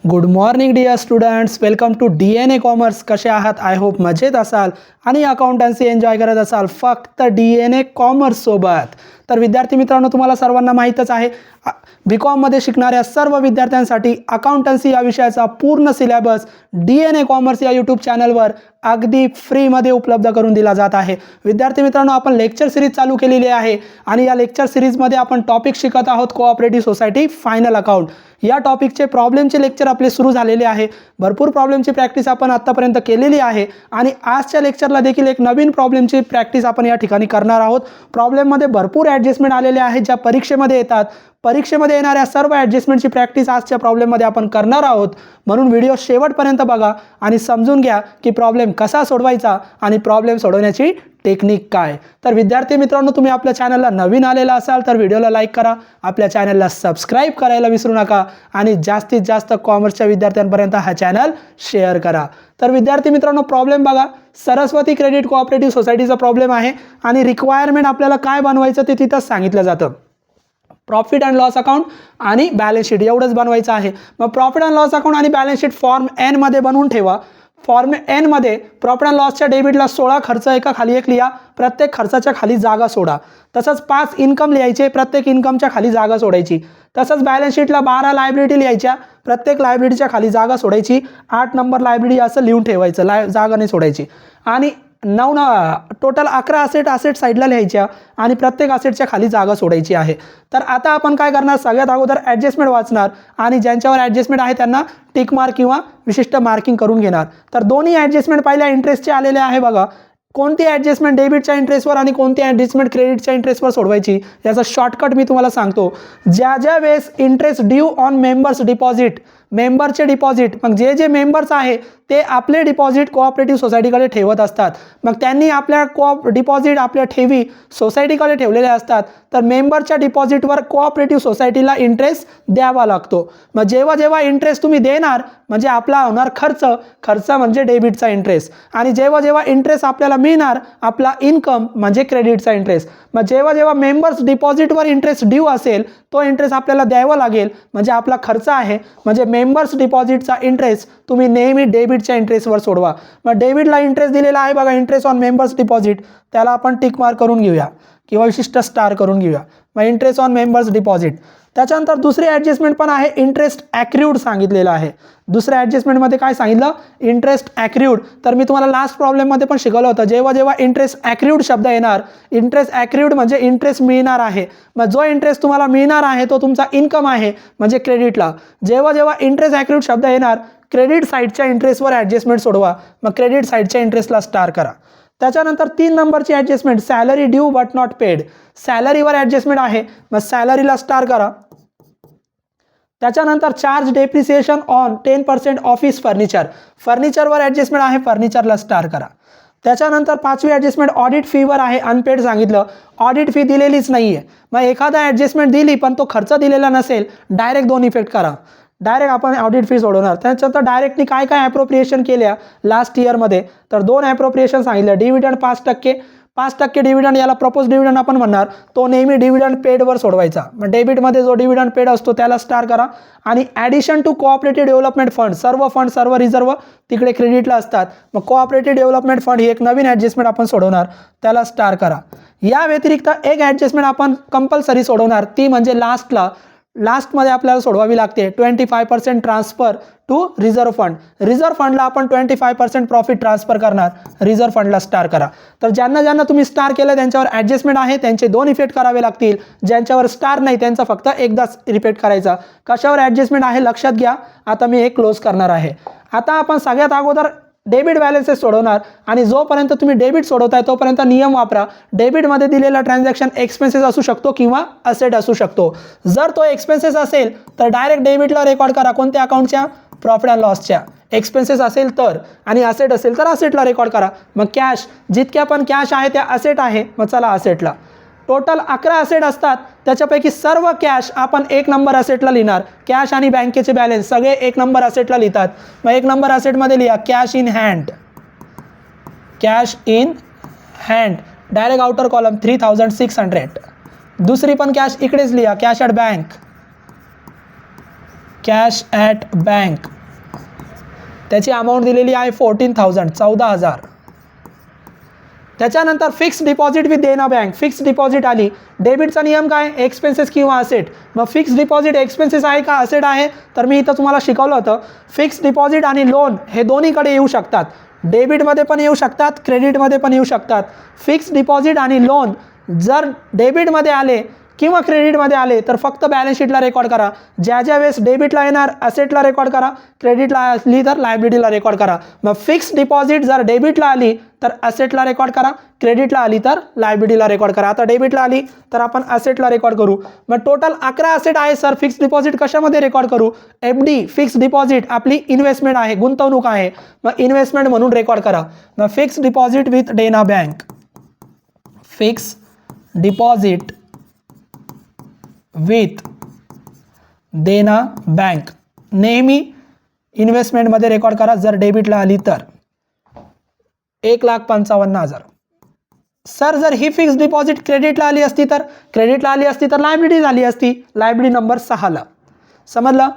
Good morning dear students, welcome to DNA commerce. कसे आहात? I hope मजेत असाल आणि अकाउंटन्सी एन्जॉय करत असाल फक्त DNA कॉमर्स सोबत. तर विद्यार्थी मित्रांनो, तुम्हाला सर्वांना माहीतच आहे BCom शिकणाऱ्या सर्व विद्यार्थ्यांसाठी अकाउंटन्सी या विषयाचा पूर्ण सिलेबस DNA कॉमर्स या यूट्यूब चॅनलवर अगदी फ्रीमध्ये उपलब्ध करून दिला जात आहे. विद्यार्थी मित्रांनो, आपण लेक्चर सिरीज चालू केलेली आहे आणि या लेक्चर सिरीजमध्ये आपण टॉपिक शिकत आहोत कोऑपरेटिव्ह सोसायटी फायनल अकाउंट. या टॉपिकचे प्रॉब्लेमचे लेक्चर आपले सुरू झालेले आहे. भरपूर प्रॉब्लेमची प्रॅक्टिस आपण आत्तापर्यंत केलेली आहे आणि आजच्या लेक्चरला देखील एक नवीन प्रॉब्लेमची प्रॅक्टिस आपण या ठिकाणी करणार आहोत. प्रॉब्लेममध्ये भरपूर ॲडजस्टमेंट आलेले आहेत ज्या परीक्षेमध्ये येतात. परीक्षेमध्ये येणाऱ्या सर्व ॲडजस्टमेंटची प्रॅक्टिस आजच्या प्रॉब्लेममध्ये आपण करणार आहोत. म्हणून व्हिडिओ शेवटपर्यंत बघा आणि समजून घ्या की प्रॉब्लेम कसा सोडवायचा आणि प्रॉब्लेम सोडवण्याची टेक्निक काय. तर विद्यार्थी मित्रांनो, तुम्ही आपल्या चॅनलला नवीन आलेला असाल तर व्हिडिओला लाईक करा, आपल्या चॅनलला सबस्क्राईब करायला विसरू नका आणि जास्तीत जास्त कॉमर्सच्या विद्यार्थ्यांपर्यंत हा चॅनल शेअर करा. तर विद्यार्थी मित्रांनो, प्रॉब्लेम बघा. सरस्वती क्रेडिट कोऑपरेटिव्ह सोसायटीचा प्रॉब्लेम आहे आणि रिक्वायरमेंट आपल्याला काय बनवायचं ते तिथंच सांगितलं जातं. प्रॉफिट अँड लॉस अकाउंट आणि बॅलन्स शीट एवढंच बनवायचं आहे. मग प्रॉफिट अँड लॉस अकाउंट आणि बॅलन्स शीट फॉर्म N मध्ये बनवून ठेवा. फॉर्म N मध्ये प्रॉफिट अँड लॉसच्या डेबिटला 16 खर्च एका खाली एक लिहा, प्रत्येक खर्चाच्या खाली जागा सोडा. तसंच 5 इन्कम लिहायचे, प्रत्येक इन्कमच्या खाली जागा सोडायची. तसंच बॅलन्स शीटला 12 लायबिलिटी लिहायच्या, प्रत्येक लायबिलिटीच्या खाली जागा सोडायची. 8 नंबर लायबिलिटी असं लिहून ठेवायचं, जागा नाही सोडायची. आणि टोटल 11 असेट साईडला लिहायच्या आणि प्रत्येक असेटच्या खाली जागा सोडायची आहे. तर आता आपण काय करणार, सगळ्यात अगोदर ॲडजस्टमेंट वाचणार आणि ज्यांच्यावर ॲडजस्टमेंट आहे त्यांना टिक मार्क किंवा विशिष्ट मार्किंग करून घेणार. तर दोन्ही ॲडजस्टमेंट पहिल्या इंटरेस्टचे आलेले आहे बघा. कोणती ॲडजस्टमेंट डेबिटच्या इंटरेस्टवर आणि कोणती ॲडजस्टमेंट क्रेडिटच्या इंटरेस्टवर सोडवायची याचा शॉर्टकट मी तुम्हाला सांगतो. ज्या वेळेस interest due on members deposit, मेंबरचे डिपॉझिट, मग जे मेंबर्स आहे ते आपले डिपॉझिट कोऑपरेटिव्ह सोसायटीकडे ठेवत असतात. मग त्यांनी आपल्या डिपॉझिट आपल्या ठेवी सोसायटीकडे ठेवलेले असतात. तर मेंबरच्या डिपॉझिटवर कोऑपरेटिव्ह सोसायटीला इंटरेस्ट द्यावा लागतो. मग जेव्हा इंटरेस्ट तुम्ही देणार म्हणजे आपला होणार खर्च म्हणजे डेबिटचा इंटरेस्ट. आणि जेव्हा इंटरेस्ट आपल्याला मिळणार आपला इन्कम म्हणजे क्रेडिटचा इंटरेस्ट. मग जेव्हा मेंबर्स डिपॉझिटवर इंटरेस्ट ड्यू असेल तो इंटरेस्ट आपल्याला द्यावा लागेल म्हणजे आपला खर्च आहे. म्हणजे मेंबर्स डिपॉझिटचा इंटरेस्ट तुम्ही नेहमी डेबिटच्या इंटरेस्टवर सोडवा. मग डेबिटला इंटरेस्ट दिलेला आहे बघा, इंटरेस्ट ऑन मेंबर्स डिपॉझिट, त्याला आपण टिक मार्क करून घेऊया किंवा विशिष्ट स्टार करून घेऊया. मग इंटरेस्ट ऑन मेंबर्स डिपॉझिट. त्याच्यानंतर दुसरी ॲडजस्टमेंट पण आहे, इंटरेस्ट ॲक्र्यूड सांगितलेलं आहे. दुसऱ्या ॲडजस्टमेंटमध्ये काय सांगितलं, इंटरेस्ट ॲक्र्यूड. तर मी तुम्हाला लास्ट प्रॉब्लेममध्ये पण शिकवलं होतं. जेव्हा इंटरेस्ट ॲक्र्यूड शब्द येणार, इंटरेस्ट ॲक्र्यूड म्हणजे इंटरेस्ट मिळणार आहे. मग जो इंटरेस्ट तुम्हाला मिळणार आहे तो तुमचा इन्कम आहे म्हणजे क्रेडिटला. जेव्हा इंटरेस्ट ॲक्र्यूड शब्द येणार क्रेडिट साईडच्या इंटरेस्टवर ॲडजस्टमेंट सोडवा. मग क्रेडिट साईडच्या इंटरेस्टला स्टार करा. त्याच्यानंतर 3 नंबरची adjustment salary due but not paid, सॅलरीवर ॲडजस्टमेंट आहे मग सॅलरीला स्टार करा. त्याच्यानंतर charge depreciation on 10% office furniture, फर्निचरवर ॲडजस्टमेंट आहे, फर्निचरला स्टार करा. त्याच्यानंतर 5वी ॲडजस्टमेंट ऑडिट फीवर आहे, अनपेड सांगितलं, ऑडिट फी दिलेलीच नाही आहे. मग एखादा ॲडजस्टमेंट दिली पण तो खर्च दिलेला नसेल, डायरेक्ट 2 इफेक्ट करा, डायरेक्ट आपण ऑडिट फी सोडवणार. त्याच्यानंतर डायरेक्टली काय ॲप्रोप्रिएशन केल्या लास्ट इयरमध्ये, तर 2 ॲप्रोप्रिएशन सांगितलं. डिव्हिडंड 5% डिव्हिडंड, याला प्रपोज डिव्हिडंड आपण म्हणणार, तो नेहमी डिव्हिडंड पेडवर सोडवायचा. मग डेबिटमध्ये जो डिव्हिडंड पेड असतो त्याला स्टार करा. आणि addition to cooperative development fund, सर्व रिझर्व तिकडे क्रेडिटला असतात. मग कोऑपरेटिव्ह डेव्हलपमेंट फंड ही एक नवीन ॲडजस्टमेंट आपण सोडवणार, त्याला स्टार करा. या व्यतिरिक्त एक ॲडजस्टमेंट आपण कंपल्सरी सोडवणार, ती म्हणजे लास्टमध्ये आपल्याला सोडवावी लागते. 25% transfer to reserve fund, reserve फंडला आपण 25% प्रॉफिट ट्रान्सफर करणार, रिझर्व्ह फंडला स्टार करा. तर ज्यांना तुम्ही स्टार केलं त्यांच्यावर ॲडजस्टमेंट आहे त्यांचे 2 इफेक्ट करावे लागतील. ज्यांच्यावर स्टार नाही त्यांचा फक्त एकदाच रिपीट करायचा. कशावर ॲडजस्टमेंट आहे लक्षात घ्या. आता मी एक क्लोज करणार आहे. आता आपण सगळ्यात अगोदर डेबिट बॅलन्सेस सोडवणार आणि जोपर्यंत तुम्ही डेबिट सोडवताय तोपर्यंत नियम वापरा. डेबिटमध्ये दिलेला ट्रान्झॅक्शन एक्सपेन्सेस असू शकतो किंवा असेट असू शकतो. जर तो एक्सपेन्सेस असेल तर डायरेक्ट डेबिटला रेकॉर्ड करा. कोणत्या अकाउंटच्या, प्रॉफिट अँड लॉसच्या. एक्सपेन्सेस असेल तर आणि असेट असेल तर असेटला रेकॉर्ड करा. मग कॅश, जितक्या पण कॅश आहे त्या असेट आहे, मग चला असेटला. टोटल 11 असेट असतात, त्याच्यापैकी सर्व कॅश आपण 1 नंबर असेटला लिहिणार. कॅश आणि बँकेचे बॅलन्स सगळे 1 नंबर असेटला लिहितात. मग 1 नंबर असेटमध्ये लिहा cash in hand, direct outer column 3600. दुसरी पण कॅश इकडेच लिहा, cash at bank cash at bank, त्याची अमाऊंट दिलेली आहे 14,000, 14,000. त्याच्यानंतर fix deposit with Dena bank, fix deposit आली. डेबिटचा नियम काय, एक्सपेन्सेस किंवा असेट. मग फिक्स डिपॉझिट एक्सपेन्सेस आहे का असेट आहे, तर मी इथं तुम्हाला शिकवलं होतं फिक्स डिपॉझिट आणि लोन हे दोन्हीकडे येऊ शकतात. डेबिटमध्ये पण येऊ शकतात, क्रेडिटमध्ये पण येऊ शकतात. फिक्स डिपॉझिट आणि लोन जर डेबिटमध्ये आले किंवा क्रेडिटमध्ये आले तर फक्त बॅलन्स शीटला रेकॉर्ड करा. ज्या ज्या वेळेस डेबिटला येणार असेटला रेकॉर्ड करा, क्रेडिटला आली तर लायबिलिटीला रेकॉर्ड करा. मग फिक्स डिपॉझिट जर डेबिटला आली तर असेटला रेकॉर्ड करा, क्रेडिटला आली तर लायबिलिटीला रेकॉर्ड करा. आता डेबिटला आली तर आपण असेटला रेकॉर्ड करू. मग टोटल 11 असेट आहे सर, फिक्स डिपॉझिट कशामध्ये रेकॉर्ड करू, FD फिक्स डिपॉझिट आपली इन्व्हेस्टमेंट आहे, गुंतवणूक आहे, मग इन्व्हेस्टमेंट म्हणून रेकॉर्ड करा. मग fix deposit with Dena bank, fix deposit with Dena bank नेहमी इन्व्हेस्टमेंटमध्ये रेकॉर्ड करा. जर डेबिटला आली तर 1,55,000. सर जर ही फिक्स डिपॉझिट क्रेडिटला आली असती तर, क्रेडिटला आली असती तर लायबिलिटी झाली असती, लायबिलिटी नंबर 6ला. समजलं.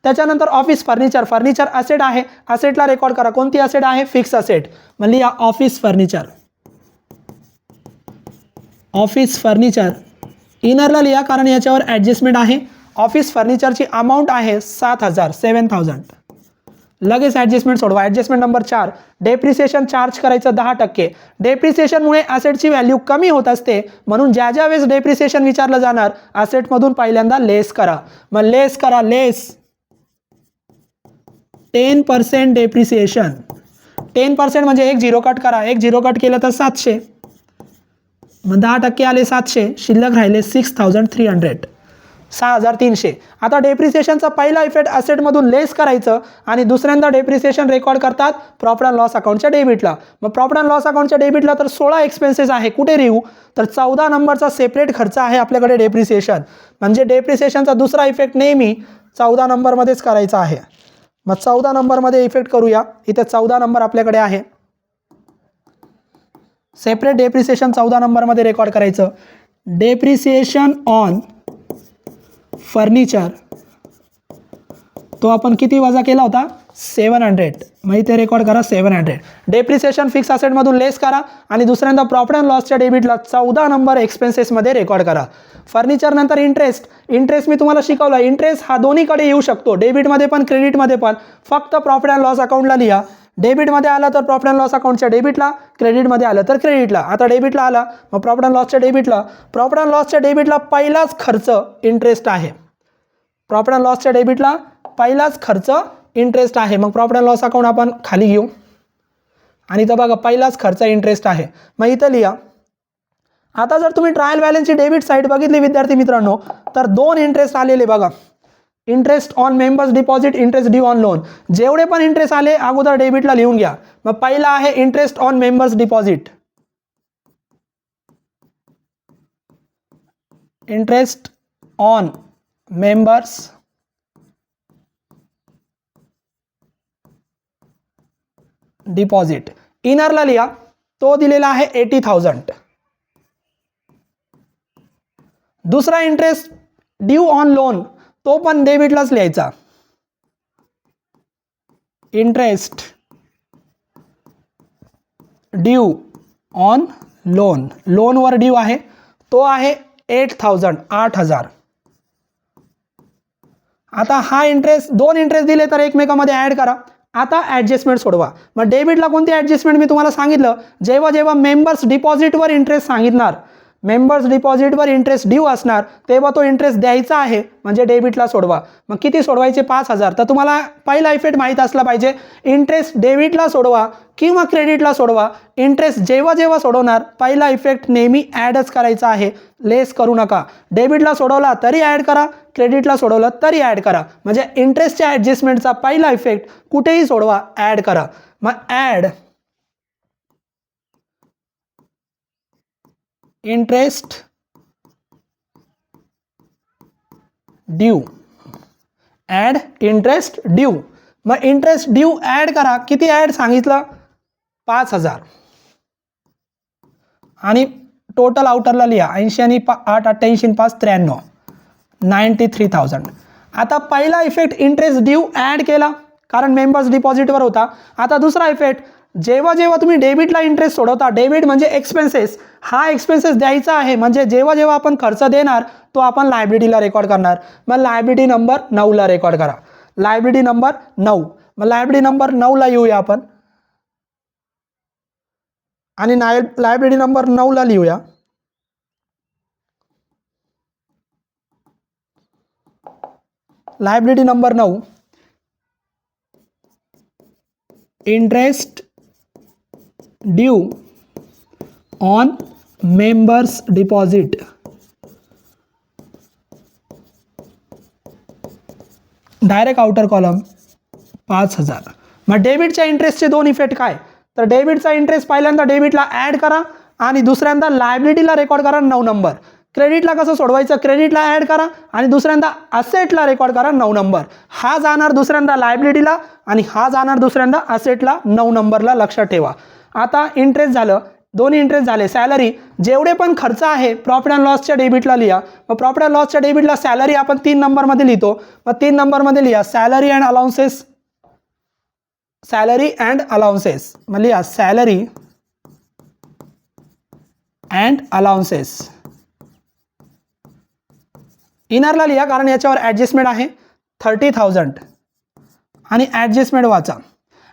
त्याच्यानंतर ऑफिस फर्निचर, फर्निचर असेट आहे, असेटला रेकॉर्ड करा. कोणती असेट आहे, फिक्स असेट. म्हणजे या ऑफिस फर्निचर, ऑफिस फर्निचर इनरला लिहा कारण याच्यावर ॲडजस्टमेंट आहे. ऑफिस फर्निचरची अमाऊंट आहे 7,000, 7,000. लगेच ॲडजस्टमेंट सोडवा. ॲडजस्टमेंट नंबर 4, डेप्रिसिएशन चार्ज करायचं 10%. डेप्रिसिएशनमुळे असेटची व्हॅल्यू कमी होत असते, म्हणून ज्या ज्या वेळेस डेप्रिसिएशन विचारलं जाणार असेटमधून पहिल्यांदा लेस करा. मग लेस करा, लेस 10% डेप्रिसिएशन. 10% म्हणजे एक झिरो कट करा, एक झिरो कट केलं तर 700, मग 10% आले 700, शिल्लक राहिले 6,300, 6,300. आता डेप्रिसिएशनचा पहिला इफेक्ट असेटमधून लेस करायचं आणि दुसऱ्यांदा डेप्रिसिएशन रेकॉर्ड करतात प्रॉफिट अँड लॉस अकाउंटच्या डेबिटला. मग प्रॉफिट अँड लॉस अकाउंटच्या डेबिटला तर 16 एक्सपेन्सेस आहे, कुठे लिहू, तर 14 नंबरचा सेपरेट खर्च आहे आपल्याकडे डेप्रिसिएशन. म्हणजे डेप्रिसिएशनचा दुसरा इफेक्ट नेहमी 14 नंबरमध्येच करायचा आहे. मग 14 नंबरमध्ये इफेक्ट करूया. इथे 14 नंबर आपल्याकडे आहे, सेपरेट डेप्रिसिएशन 14 नंबरमध्ये रेकॉर्ड करायचं. डेप्रिसिएशन ऑन फर्निचर तो आपण किती वजा केला होता, 700. मग इथे रेकॉर्ड करा 700. डेप्रिसिएशन फिक्स असेटमधून लेस करा आणि दुसऱ्यांदा प्रॉफिट अँड लॉसच्या डेबिटला 14 नंबर एक्सपेन्सेसमध्ये रेकॉर्ड करा. फर्निचर नंतर इंटरेस्ट, इंटरेस्ट मी तुम्हाला शिकवला, इंटरेस्ट हा दोन्हीकडे येऊ शकतो, डेबिटमध्ये पण क्रेडिटमध्ये पण. फक्त प्रॉफिट अँड लॉस अकाउंटला लिहा. डेबिटमध्ये आला तर प्रॉफिट अँड लॉस अकाउंटच्या डेबिटला, क्रेडिटमध्ये आलं तर क्रेडिटला. आता डेबिटला आला मग प्रॉफिट अँड लॉसच्या डेबिटला, प्रॉफिट अँड लॉसच्या डेबिटला पहिलाच खर्च इंटरेस्ट आहे. प्रॉफिट अँड लॉसच्या डेबिटला पहिलाच खर्च इंटरेस्ट आहे. मग प्रॉफिट अँड लॉस अकाउंट आपण खाली घेऊ आणि इथं बघा पहिलाच खर्च इंटरेस्ट आहे. मग इथं लिहा. आता जर तुम्ही ट्रायल बॅलन्सची डेबिट साईड बघितली विद्यार्थी मित्रांनो तर 2 इंटरेस्ट आलेले बघा, interest on members deposit, interest due on loan. जेवढे पण इंटरेस्ट आले अगोदर डेबिटला लिहून घ्या. मग पहिला आहे interest on members deposit, interest on members deposit इनरला लिहा, तो दिलेला आहे 80,000. दुसरा इंटरेस्ट ड्यू ऑन लोन तो पण डेबिटलाच लिहायचा, इंटरेस्ट ड्यू ऑन लोन, लोनवर ड्यू आहे, तो आहे 8,000, 8,000. आता हा इंटरेस्ट, 2 इंटरेस्ट दिले तर एकमेकांमध्ये ॲड करा. आता ॲडजस्टमेंट सोडवा. मग डेबिटला कोणती ॲडजस्टमेंट मी तुम्हाला सांगितलं, जेव्हा जेव्हा मेंबर्स डिपॉझिटवर इंटरेस्ट सांगितणार, मेंबर्स डिपॉझिटवर इंटरेस्ट ड्यू असणार तेव्हा तो इंटरेस्ट द्यायचा आहे, म्हणजे डेबिटला सोडवा. मग किती सोडवायचे, 5,000. तर तुम्हाला पहिला इफेक्ट माहीत असला पाहिजे, इंटरेस्ट डेबिटला सोडवा किंवा क्रेडिटला सोडवा. इंटरेस्ट जेव्हा जेव्हा सोडवणार पहिला इफेक्ट नेहमी ॲडच करायचा आहे, लेस करू नका. डेबिटला सोडवला तरी ॲड करा, क्रेडिटला सोडवलं तरी ॲड करा. म्हणजे इंटरेस्टच्या ॲडजस्टमेंटचा पहिला इफेक्ट कुठेही सोडवा, ॲड करा. मग add interest due, add interest due. मग इंटरेस्ट ड्यू ॲड करा. किती ॲड सांगितलं, 5,000. आणि टोटल आउटरला लिहा, 80 आणि 8, 88 5, 93, 93,000. आता पहिला इफेक्ट इंटरेस्ट ड्यू ॲड केला कारण मेंबर्स डिपॉझिटवर होता. आता दुसरा इफेक्ट, जेव्हा जेव्हा तुम्ही डेबिटला इंटरेस्ट सोडवता, डेबिट म्हणजे एक्सपेन्सेस, हा एक्सपेन्सेस द्यायचा आहे म्हणजे जेव्हा जेव्हा आपण खर्च देणार तो आपण लायबिलिटीला रेकॉर्ड करणार. मग लायबिलिटी नंबर 9ला रेकॉर्ड करा. Liability number 9. मग लायबिलिटी नंबर 9ला येऊया आपण आणि लायबिलिटी नंबर 9ला लिहूया. Liability number 9, interest due on members deposit. Direct outer column 5000. मग डेबिटच्या इंटरेस्टचे दोन इफेक्ट काय, तर डेबिटचा इंटरेस्ट पहिल्यांदा डेबिटला ॲड करा आणि दुसऱ्यांदा लायबिलिटीला रेकॉर्ड करा 9 नंबर. क्रेडिटला कसं सोडवायचं, क्रेडिटला ॲड करा आणि दुसऱ्यांदा असेटला रेकॉर्ड करा 9 नंबर. हा जाणार दुसऱ्यांदा लायबिलिटीला आणि हा जाणार दुसऱ्यांदा असेटला 9 नंबरला, लक्षात ठेवा. आता इंटरेस्ट झालं, दोन्ही इंटरेस्ट झाले. सॅलरी, जेवढे पण खर्च आहे प्रॉफिट अँड लॉसच्या डेबिटला लिहा. मग प्रॉफिट अँड लॉसच्या डेबिटला सॅलरी आपण 3 नंबरमध्ये लिहितो. मग 3 नंबरमध्ये लिहा salary and allowances. Salary and allowances मग लिहा सॅलरी अँड अलाउन्सेस. इनरला लिहा कारण याच्यावर ॲडजस्टमेंट आहे 30,000 आणि ॲडजस्टमेंट वाचा.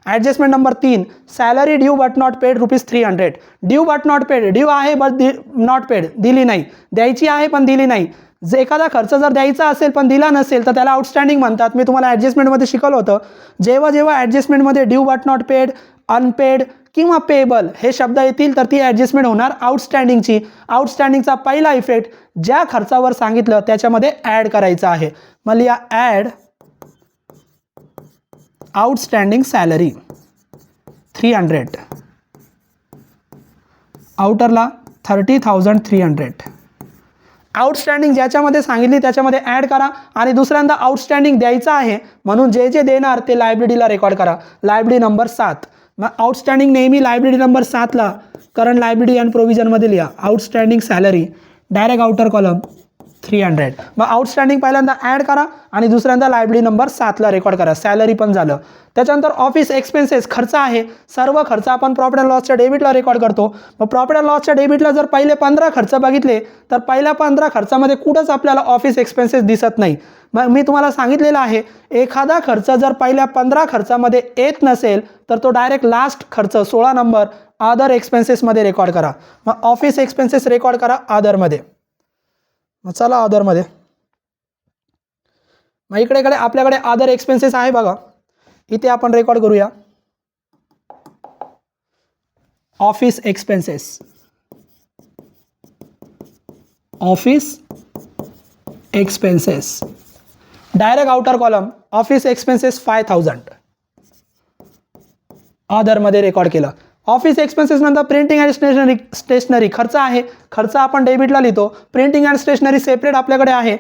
Adjustment number 3, salary due but not paid ₹300. Due but not paid, due आहे बट नॉट पेड, दिली नाही, द्यायची आहे पण दिली नाही. जे एखादा खर्च जर द्यायचा असेल पण दिला नसेल तर त्याला आउटस्टँडिंग म्हणतात. मी तुम्हाला ॲडजस्टमेंटमध्ये शिकवलं होतं. जेव्हा जेव्हा ॲडजस्टमेंटमध्ये due but not paid, unpaid किंवा पेबल हे शब्द येतील तर ती ॲडजस्टमेंट होणार आउटस्टँडिंगची. आउटस्टँडिंगचा पहिला इफेक्ट ज्या खर्चावर सांगितलं त्याच्यामध्ये ॲड करायचा आहे. मग लिहा ॲड आउटस्टँडिंग सॅलरी 300, आउटरला 30,300. आउटस्टँडिंग ज्याच्यामध्ये सांगितली त्याच्यामध्ये ॲड करा आणि दुसऱ्यांदा आउटस्टँडिंग द्यायचं आहे म्हणून जे जे देणार ते लायबिलिटीला रेकॉर्ड करा. Liability number 7. मग आउटस्टँडिंग नेहमी लायबिलिटी नंबर 7ला करंट लायबिलिटी अँड प्रोव्हिजनमध्ये लिहा. Outstanding salary direct outer column 300. मग आउटस्टँडिंग पहिल्यांदा ॲड करा आणि दुसऱ्यांदा लायबिलिटी नंबर 7ला रेकॉर्ड करा. सॅलरी पण झालं. त्याच्यानंतर ऑफिस एक्सपेन्सेस खर्च आहे. सर्व खर्च आपण प्रॉफिट अँड लॉसच्या डेबिटला रेकॉर्ड करतो. मग प्रॉफिट अँड लॉसच्या डेबिटला जर पहिले 15 खर्च बघितले तर पहिल्या 15 खर्चामध्ये कुठंच आपल्याला ऑफिस एक्सपेन्सेस दिसत नाही. मग मी तुम्हाला सांगितलेलं आहे एखादा खर्च जर पहिल्या 15 खर्चामध्ये येत नसेल तर तो डायरेक्ट लास्ट खर्च 16 नंबर अदर एक्सपेन्सेसमध्ये रेकॉर्ड करा. मग ऑफिस एक्सपेन्सेस रेकॉर्ड करा अदरमध्ये. मग चला अदरमध्ये. मग इकडे आपल्याकडे अदर एक्सपेन्सेस आहे बघा, इथे आपण रेकॉर्ड करूया office expenses. Office expenses direct outer column office expenses 5,000 अदरमध्ये रेकॉर्ड केलं. ऑफिस एक्सपेन्सेस नंतर प्रिंटिंग अँड स्टेशनरी खर्च आहे. खर्च आपण डेबिटला लिहितो. प्रिंटिंग अँड स्टेशनरी सेपरेट आपल्याकडे आहे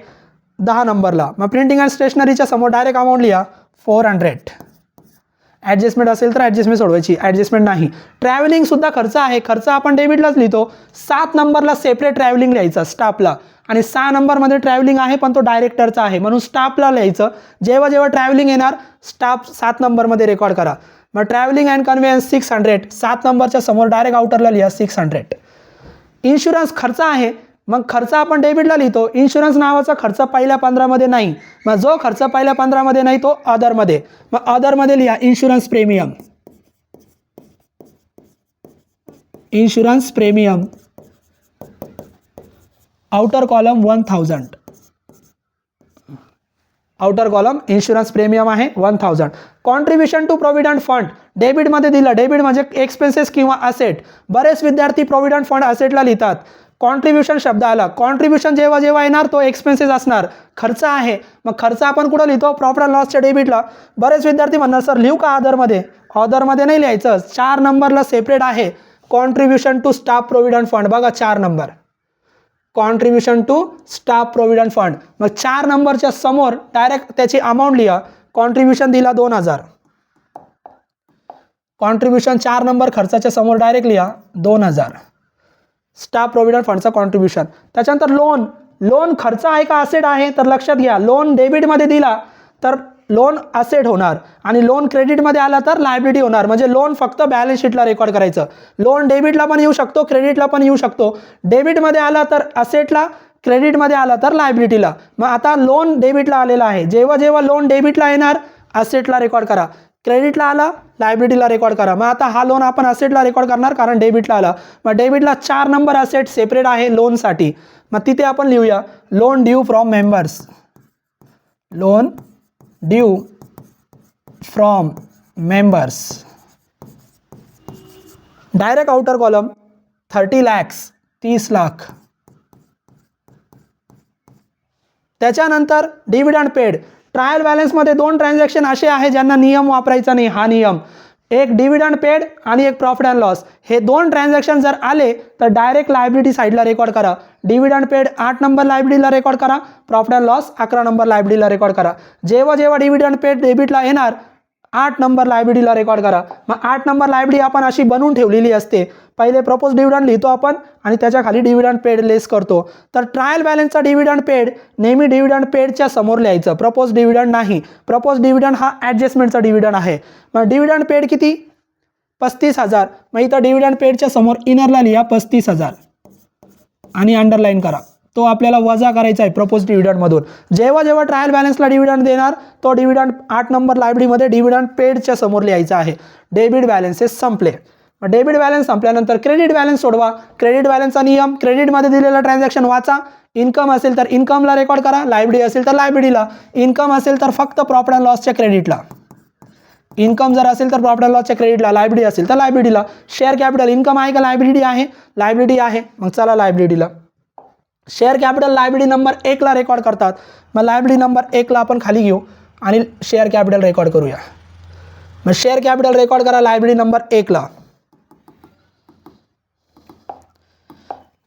10 नंबरला. मग प्रिंटिंग अँड स्टेशनरीच्या समोर डायरेक्ट अमाऊंट लिहा 400. ॲडजस्टमेंट असेल तर ॲडजस्टमेंट सोडवायची, ॲडजस्टमेंट नाही. ट्रॅव्हलिंग सुद्धा खर्च आहे. खर्च आपण डेबिटलाच लिहितो. 7 नंबरला सेपरेट ट्रॅव्हलिंग लिहायचं स्टाफला आणि 6 नंबरमध्ये ट्रॅव्हलिंग आहे पण तो डायरेक्टरचा आहे म्हणून स्टाफला लिहायचं. जेव्हा जेव्हा ट्रॅव्हलिंग येणार स्टाफ 7 नंबरमध्ये रेकॉर्ड करा. मग ट्रॅव्हलिंग अँड कन्व्हेयन्स 600 7 नंबरच्या समोर डायरेक्ट आउटरला लिहा 600. इन्शुरन्स खर्च आहे. मग खर्च आपण डेबिटला लिहितो. इन्शुरन्स नावाचा खर्च पहिल्या 15मध्ये नाही. मग जो खर्च पहिल्या 15मध्ये नाही तो अदरमध्ये. मग अदरमध्ये लिहा insurance premium. Insurance premium outer column 1000. Outer column insurance premium आहे 1000. कॉन्ट्रीब्युशन टू प्रोव्हिडंट फंड डेबिटमध्ये दिलं. डेबिट म्हणजे एक्सपेन्सेस किंवा असेट. बरेच विद्यार्थी प्रोव्हिडंट फंड असेटला लिहितात. कॉन्ट्रीब्युशन शब्द आला. कॉन्ट्रीब्युशन जेव्हा जेव्हा येणार तो एक्सपेन्सेस असणार. खर्च आहे. मग खर्च आपण कुठं लिहितो प्रॉफिट अँड लॉसच्या डेबिटला. बरेच विद्यार्थी म्हणणार सर लिहू का अदरमध्ये. अदरमध्ये नाही लिहायचं. 4 नंबरला सेपरेट आहे contribution to staff provident fund. बघा 4 number contribution to staff provident fund. मग 4 नंबरच्या समोर डायरेक्ट त्याची अमाऊंट लिहा. कॉन्ट्रीब्युशन दिला 2000. कॉन्ट्रीब्युशन 4 नंबर खर्चाच्या समोर डायरेक्ट लिहा 2000 स्टाफ प्रोव्हिडंट फंडचा कॉन्ट्रीब्युशन. त्याच्यानंतर लोन लोन खर्च आहे का असेट आहे, तर लक्षात घ्या लोन डेबिटमध्ये दिला तर लोन असेट होणार आणि लोन क्रेडिटमध्ये आला तर लायबिलिटी होणार. म्हणजे लोन फक्त बॅलन्स शीटला रेकॉर्ड करायचं. लोन डेबिटला पण येऊ शकतो, क्रेडिटला पण येऊ शकतो. डेबिटमध्ये आला तर असेटला, क्रेडिटमध्ये आला तर लायबिलिटीला. मग आता लोन डेबिटला आलेला आहे, जेव्हा जेव्हा लोन डेबिटला येणार असेटला रेकॉर्ड करा, क्रेडिटला आला लायबिलिटीला रेकॉर्ड करा. मग आता हा लोन आपण असेटला रेकॉर्ड करणार कारण डेबिटला आला. मग डेबिटला 4 नंबर असेट सेपरेट आहे लोनसाठी. मग तिथे आपण लिहूया loan due from members, loan due from members. Direct outer column 30 lakhs 30 lakh. त्याच्यानंतर डिव्हिडंड पेड. ट्रायल बॅलन्समध्ये 2 ट्रान्झॅक्शन असे आहे ज्यांना नियम वापरायचा नाही. हा नियम, एक डिव्हिडंड पेड आणि एक प्रॉफिट अँड लॉस. हे 2 ट्रान्झॅक्शन जर आले तर डायरेक्ट लायबिलिटी साईडला रेकॉर्ड करा. डिव्हिडंड पेड 8 नंबर लायबिलिटीला रेकॉर्ड करा, प्रॉफिट अँड लॉस 11 नंबर लायबिलिटीला रेकॉर्ड करा. जेव्हा जेव्हा डिव्हिडंड पेड डेबिटला येणार 8 नंबर लायबिलिटीला रेकॉर्ड करा. मग 8 नंबर लायबिलिटी आपण अशी बनवून ठेवलेली असते. पहिले प्रपोज डिव्हिडंड लिहितो आपण आणि त्याच्या खाली डिव्हिडंड पेड लेस करतो. तर ट्रायल बॅलन्सचा डिव्हिडंड पेड नेहमी डिव्हिडंड पेडच्या समोर लिहायचं, प्रपोज डिव्हिडंड नाही. प्रपोज डिव्हिडंड हा ॲडजस्टमेंटचा डिव्हिडंड आहे. मग डिव्हिडंड पेड किती 35,000. मग इथं डिव्हिडंड पेडच्या समोर इनरला लिहा 35,000 आणि अंडरलाईन करा. तो आपल्याला वजा करायचा आहे प्रपोज डिव्हिडंडमधून. जेव्हा जेव्हा ट्रायल बॅलन्सला डिव्हिडंड देणार तो डिव्हिडंड 8 नंबर लायबिलिटीमध्ये डिव्हिडंड पेडच्या समोर लिहायचा आहे. डेबिट बॅलन्सेस संपले. डेबिट बॅलन्स संपल्यानंतर क्रेडिट बॅलन्स सोडवा. क्रेडिट बॅलन्सचा नियम, क्रेडिटमध्ये दिलेला ट्रान्झॅक्शन वाचा. इन्कम असेल तर इन्कमला रेकॉर्ड करा, लायबिलिटी असेल तर लायबिलिटीला. इन्कम असेल तर फक्त प्रॉफिट अँड लॉसच्या क्रेडिटला, इन्कम जर असेल तर प्रॉफिट अँड लॉसच्या क्रेडिटला, लायबिलिटी असेल तर लायबिलिटीला. शेअर कॅपिटल इन्कम आहे का लायबिलिटी आहे, लायबिलिटी आहे. मग चला लायबिलिटीला. शेअर कॅपिटल लायबिलिटी नंबर 1ला रेकॉर्ड करतात. मग लायबिलिटी नंबर 1ला आपण खाली घेऊ आणि शेअर कॅपिटल रेकॉर्ड करूया. मग शेअर कॅपिटल रेकॉर्ड करा लायबिलिटी नंबर 1ला.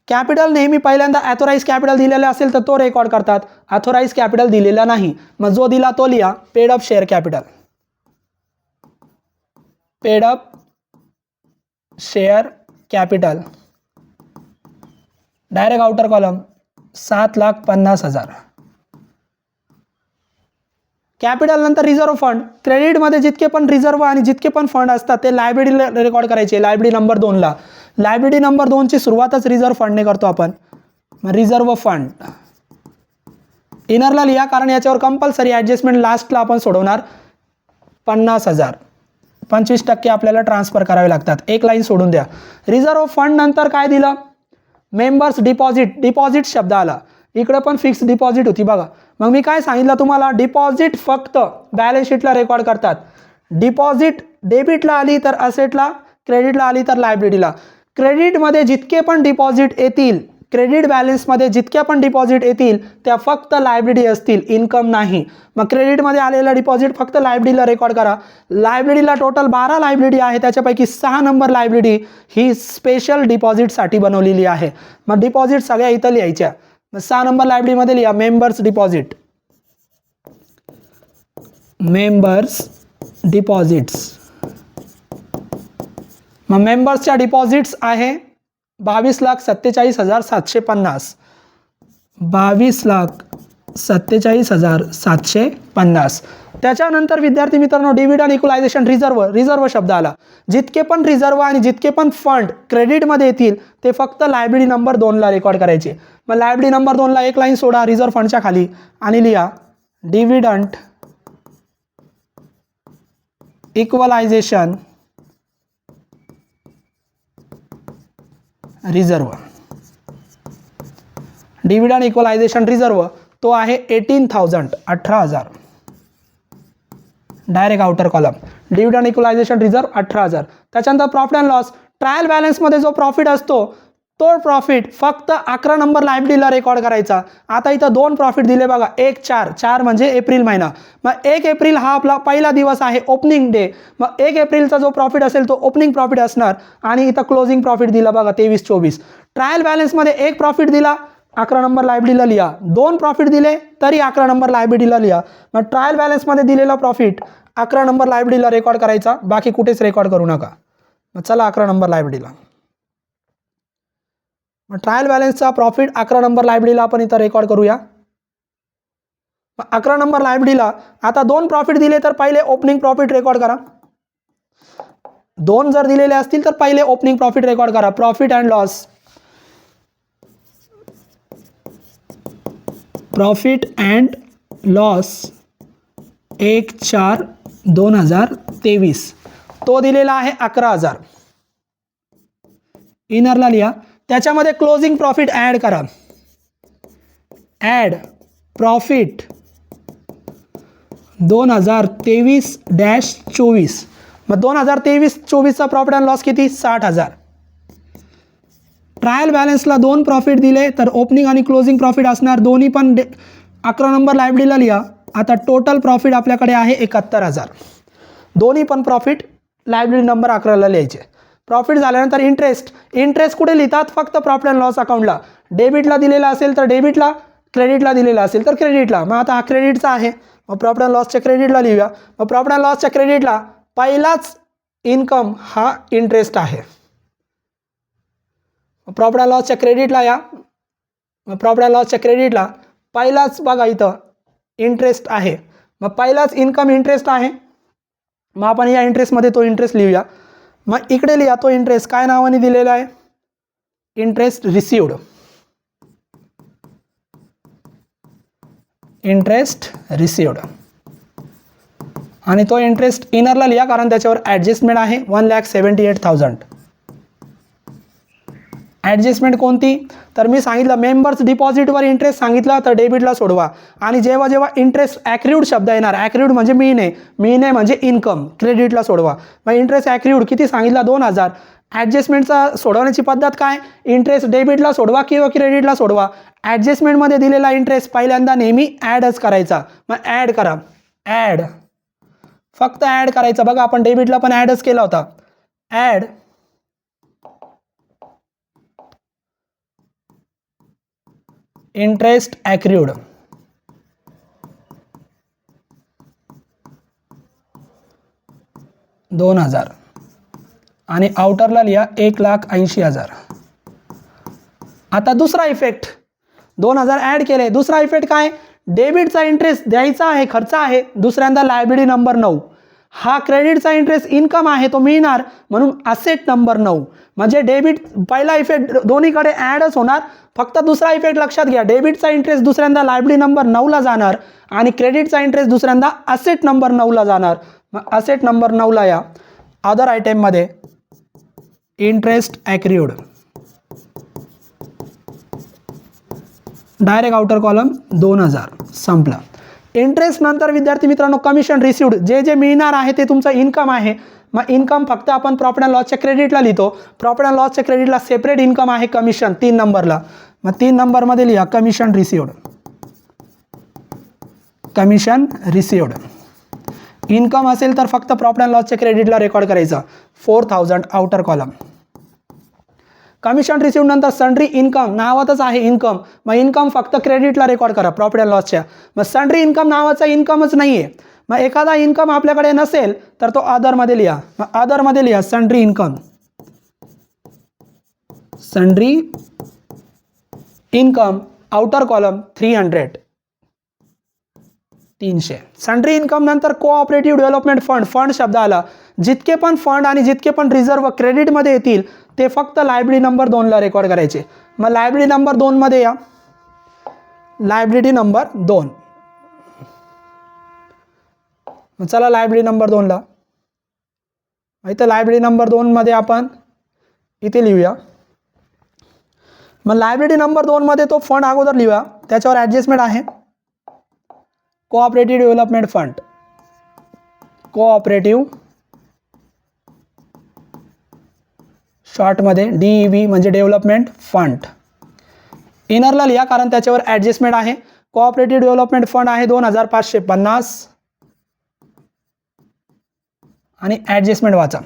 कॅपिटल नेहमी पहिल्यांदा ॲथोराइज कॅपिटल दिलेला असेल तर तो रेकॉर्ड करतात, ॲथोराइज कॅपिटल दिलेला नाही. मग जो दिला तो लिहा paid up share capital, paid up share capital. Direct outer column 7,50,000. Capital नंतर रिझर्व्ह फंड. क्रेडिटमध्ये जितके पण रिझर्व्ह आणि जितके पण फंड असतात ते लायबिलिटीला रेकॉर्ड करायचे. लायबिलिटी नंबर 2ला. लायबिलिटी नंबर 2ची सुरुवातच रिझर्व्ह फंडने करतो आपण. रिझर्व्ह फंड इनरला लिहा कारण याच्यावर कंपल्सरी ॲडजस्टमेंट लास्टला आपण सोडवणार. 50,000 25% आपल्याला ट्रान्सफर करावे लागतात. एक लाईन सोडून द्या. रिझर्व्ह फंड नंतर काय दिलं, मेंबर्स डिपॉझिट. डिपॉझिट शब्द आला. इकडे पण फिक्स डिपॉझिट होती बघा. मग मी काय सांगितलं तुम्हाला, डिपॉझिट फक्त बॅलन्स शीटला रेकॉर्ड करतात. डिपॉझिट डेबिटला आली तर असेटला, क्रेडिटला आली तर लायबिलिटीला. क्रेडिटमध्ये जितके पण डिपॉझिट येतील, क्रेडिट बॅलन्समध्ये जितक्या पण डिपॉझिट येतील त्या फक्त लायबिलिटी असतील, इन्कम नाही. मग क्रेडिटमध्ये आलेला डिपॉझिट फक्त लायबिलिटीला रेकॉर्ड करा. लायबिलिटीला टोटल 12 लायबिलिटी आहे, त्याच्यापैकी 6 नंबर लायबिलिटी ही स्पेशल डिपॉझिटसाठी बनवलेली आहे. मग डिपॉझिट सगळ्या इथं लिहायच्या. मग 6 नंबर लायबिलिटीमध्ये लिहा मेंबर्स डिपॉझिट, मेंबर्स डिपॉझिट्स. मग मेंबर्सच्या डिपॉझिट्स आहे 22,47,750, 22,47,750. त्याच्यानंतर विद्यार्थी मित्रांनो डिव्हिडंड इक्वलायझेशन रिझर्व्ह शब्द आला. जितके पण रिझर्व्ह आणि जितके पण फंड क्रेडिटमध्ये येतील ते फक्त लायबिलिटी नंबर 2ला रेकॉर्ड करायचे. मग लायबिलिटी नंबर 2ला एक लाईन सोडा रिझर्व्ह फंडच्या खाली आणि लिहा dividend equalisation reserve. Dividend equalisation reserve तो आहे 18,000 18,000. Direct outer column dividend equalisation reserve 18,000. त्याच्यानंतर प्रॉफिट अँड लॉस. ट्रायल बॅलन्समध्ये जो प्रॉफिट असतो तो प्रॉफिट फक्त 11 नंबर लायबिलिटीला रेकॉर्ड करायचा. आता इथं 2 प्रॉफिट दिले बघा, 1/4 म्हणजे एप्रिल महिना. मग 1 एप्रिल हा आपला पहिला दिवस आहे, ओपनिंग डे. मग 1 एप्रिलचा जो प्रॉफिट असेल तो ओपनिंग प्रॉफिट असणार आणि इथं क्लोजिंग प्रॉफिट दिला बघा 23-24. ट्रायल बॅलन्समध्ये 1 प्रॉफिट दिला 11 नंबर लायबिलिटीला लिहा, 2 प्रॉफिट दिले तरी 11 नंबर लायबिलिटीला लिहा. मग ट्रायल बॅलन्समध्ये दिलेला प्रॉफिट 11 नंबर लायबिलिटीला रेकॉर्ड करायचा, बाकी कुठेच रेकॉर्ड करू नका. मग चला 11 नंबर लायबिलिटीला. 11 नंबर लायबिलिटीमध्ये लिहा मेंबर्स डिपॉझिट, मेंबर्स डिपॉझिट्स. मग मेंबर्सच्या डिपॉझिट्स आहे 22,47,750, 22,47,750. त्याच्यानंतर रिझर्व्ह फंड. रिझर्व्ह मग ट्रायल बॅलन्सचा प्रॉफिट 11 नंबर लायबिलिटीला आपण इथं रेकॉर्ड करूया. 11 नंबर लायबिलिटीला आता 2 प्रॉफिट दिले तर पहिले ओपनिंग प्रॉफिट रेकॉर्ड करा. 2 जर दिलेले असतील तर पहिले ओपनिंग प्रॉफिट रेकॉर्ड करा. Profit and loss, profit and loss 1/4/2023 तो दिलेला आहे 11,000. इनरला लिहा. त्याच्यामध्ये क्लोजिंग प्रॉफिट ॲड करा. Add profit 2023-24. मग 2023-24चा प्रॉफिट अँड लॉस किती? 60,000. ट्रायल बॅलन्सला 2 प्रॉफिट दिले तर ओपनिंग आणि क्लोजिंग प्रॉफिट असणार. दोन्ही पण 11 नंबर लायबिलिटीला लिहा. आता टोटल प्रॉफिट आपल्याकडे आहे 71,000. दोन्ही पण प्रॉफिट लायबिलिटी नंबर 11ला लिहायचे. प्रॉफिट झाल्यानंतर इंटरेस्ट कुठे लिहितात? फक्त प्रॉफिट अँड लॉस अकाउंटला. डेबिटला दिलेला असेल तर डेबिटला, क्रेडिटला दिलेला असेल तर क्रेडिटला. मग आता हा क्रेडिटचा आहे, मग प्रॉफिट अँड लॉसच्या क्रेडिटला लिहूया. मग प्रॉफिट अँड लॉसच्या क्रेडिटला पहिलाच इन्कम हा इंटरेस्ट आहे. प्रॉफिट अँड लॉसच्या क्रेडिटला या. मग प्रॉफिट अँड लॉसच्या क्रेडिटला पहिलाच बघा इथं इंटरेस्ट आहे. मग पहिलाच इन्कम इंटरेस्ट आहे. मग आपण या इंटरेस्टमध्ये तो इंटरेस्ट लिहूया. मग इकडे लिहा तो इंटरेस्ट काय नावाने दिलेला आहे? Interest received. Interest received. आणि तो इंटरेस्ट इनरला लिहा कारण त्याच्यावर ॲडजस्टमेंट आहे 1,78,000. ॲडजस्टमेंट कोणती? तर मी सांगितलं मेंबर्स डिपॉझिटवर इंटरेस्ट सांगितला तर डेबिटला सोडवा. आणि जेव्हा जेव्हा इंटरेस्ट ॲक्रियूड शब्द येणार, ॲक्रियूड म्हणजे मिळणे म्हणजे इन्कम, क्रेडिटला सोडवा. मग इंटरेस्ट ॲक्रियूड किती सांगितला? 2,000. ॲडजस्टमेंटचा सोडवण्याची पद्धत काय? इंटरेस्ट डेबिटला सोडवा किंवा क्रेडिटला सोडवा. ॲडजस्टमेंटमध्ये दिलेला इंटरेस्ट पहिल्यांदा नेहमी ॲडच करायचा. मग ॲड करा. ॲड, फक्त ॲड करायचं. बघा आपण डेबिटला पण ॲडच केला होता. Add interest ॲक्रियूड. $2,000 आणि आउटरला लिहा 1,80,000. आता दुसरा इफेक्ट 2,000 ॲड केले. दुसरा इफेक्ट काय? डेबिटचा इंटरेस्ट द्यायचा आहे, खर्च आहे. दुसऱ्यांदा लायबिलिटी नंबर 9. हा क्रेडिटचा इंटरेस्ट इन्कम आहे, तो मिळणार म्हणून असेट नंबर 9. म्हणजे डेबिट पहिला इफेक्ट दोन्हीकडे ॲडच होणार. फक्त दुसरा इफेक्ट लक्षात घ्या. डेबिटचा इंटरेस्ट दुसऱ्यांदा लायबिलिटी नंबर 9ला जाणार आणि क्रेडिटचा इंटरेस्ट दुसऱ्यांदा असेट नंबर 9ला जाणार. मग असेट नंबर 9ला या. अदर आयटेममध्ये interest accrued, direct outer column 2,000 संपला. इंटरेस्ट नंतर विद्यार्थी मित्रांनो कमिशन रिसिव्ड, जे जे मिळणार आहे ते तुमचं इन्कम आहे. मग इन्कम फक्त आपण प्रॉफिट अँड लॉसच्या क्रेडिटला लिहितो. प्रॉफिट अँड लॉसच्या क्रेडिटला सेपरेट इन्कम आहे कमिशन 3 नंबरला. मग 3 नंबरमध्ये लिहा commission received. Commission received income असेल तर फक्त प्रॉफिट अँड लॉसच्या क्रेडिटला रेकॉर्ड करायचं 4,000 आउटर कॉलम. कमिशन रिसिव्ड नंतर सन्ड्री इन्कम नावातच आहे इन्कम. मग इन्कम फक्त क्रेडिटला रेकॉर्ड करा प्रॉफिट अँड लॉसच्या. मग सन्ड्री इन्कम नावाचा इन्कमच नाही आहे. मग एखादा इन्कम आपल्याकडे नसेल तर तो अदरमध्ये लिहा. मग अदरमध्ये लिहा sundry income. Sundry income outer column 300. Sundry income नंतर कोऑपरेटिव्ह डेव्हलपमेंट फंड शब्द आला. जितके पण फंड आणि जितके पण रिझर्व क्रेडिटमध्ये येतील ते फक्त लायबिलिटी नंबर 2ला रेकॉर्ड करायचे. मग लायबिलिटी नंबर 2मध्ये या. Liability number 2. चला लायबिलिटी नंबर 2ला. इथं लायबिलिटी नंबर 2मध्ये आपण इथे लिहूया. मग लायबिलिटी नंबर 2मध्ये तो फंड अगोदर लिहूया. त्याच्यावर ॲडजस्टमेंट आहे कोऑपरेटिव्ह डेव्हलपमेंट फंड. कोऑपरेटिव्ह शॉर्टमध्ये DEV म्हणजे डेव्हलपमेंट फंड. इनरला लिहा कारण त्याच्यावर ॲडजस्टमेंट आहे. कोऑपरेटिव्ह डेव्हलपमेंट फंड आहे 2,550 आणि ॲडजस्टमेंट वाचा.